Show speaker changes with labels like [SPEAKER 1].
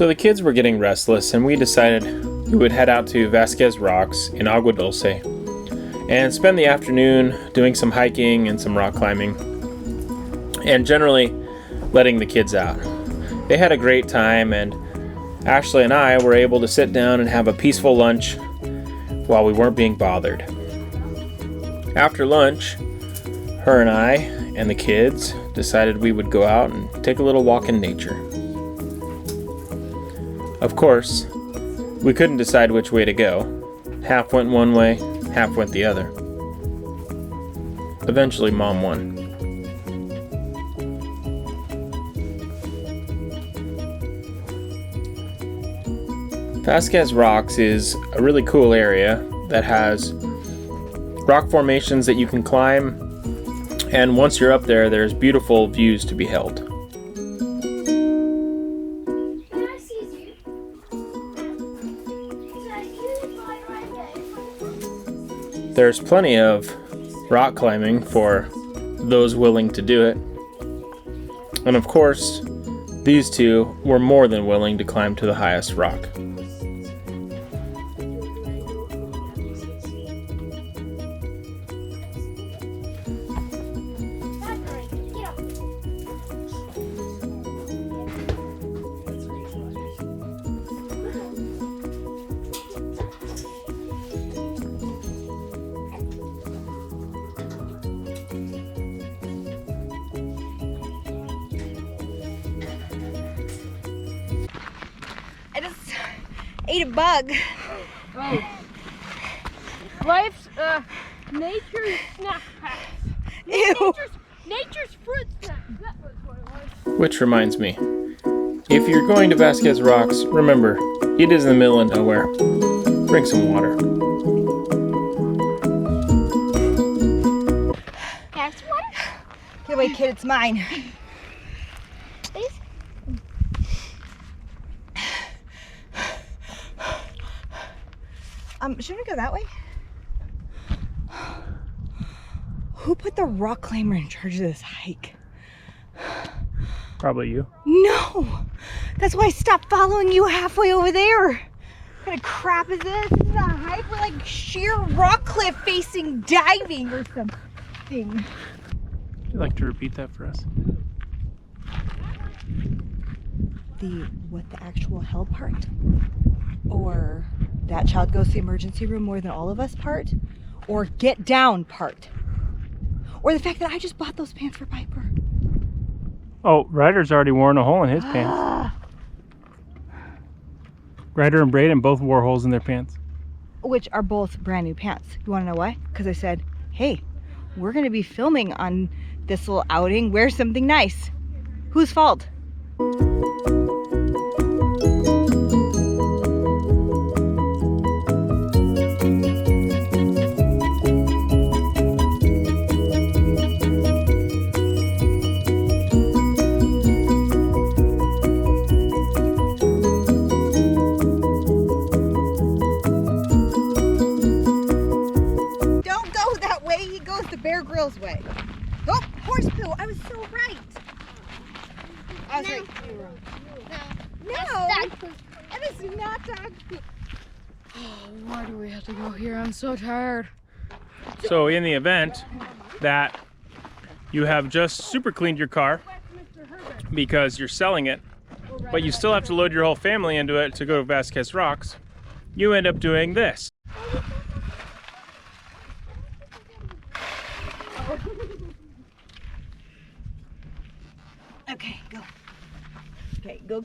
[SPEAKER 1] So the kids were getting restless, and we decided we would head out to Vasquez Rocks in Agua Dulce and spend the afternoon doing some hiking and some rock climbing, and generally letting the kids out. They had a great time, and Ashley and I were able to sit down and have a peaceful lunch while we weren't being bothered. After lunch, her and I and the kids decided we would go out and take a little walk in nature. Of course, we couldn't decide which way to go. Half went one way, half went the other. Eventually, Mom won. Vasquez Rocks is a really cool area that has rock formations that you can climb, and once you're up there, there's beautiful views to be held. There's plenty of rock climbing for those willing to do it. And of course, these two were more than willing to climb to the highest rock.
[SPEAKER 2] I just ate a bug.
[SPEAKER 3] Oh. Life's nature's snack packs.
[SPEAKER 2] Ew.
[SPEAKER 3] Nature's fruit snack. That was what it was.
[SPEAKER 1] Which reminds me, if you're going to Vasquez Rocks, remember, it is in the middle of nowhere. Bring some water.
[SPEAKER 2] Have some water? Get away, kid, it's mine. Please? Shouldn't we go that way? Who put the rock climber in charge of this hike?
[SPEAKER 1] Probably you.
[SPEAKER 2] No! That's why I stopped following you halfway over there. What kind of crap is this? This is not a hike. We're like sheer rock cliff facing diving or something.
[SPEAKER 1] Would you like to repeat that for us?
[SPEAKER 2] What the actual hell part? Or that child goes to the emergency room more than all of us part? Or get down part? Or the fact that I just bought those pants for Piper?
[SPEAKER 4] Oh, Ryder's already worn a hole in his pants. Ryder and Braden both wore holes in their pants.
[SPEAKER 2] Which are both brand new pants. You want to know why? Because I said, hey, we're going to be filming on this little outing. Wear something nice. Whose fault? Bear Grylls way. Oh, horse poo. I was so right. I was right. You were wrong. No. Dog poop. That is not dog poop.
[SPEAKER 3] Oh, why do we have to go here? I'm so tired.
[SPEAKER 4] So in the event that you have just super cleaned your car because you're selling it, but you still have to load your whole family into it to go to Vasquez Rocks, you end up doing this.
[SPEAKER 2] Okay, go. Okay, go.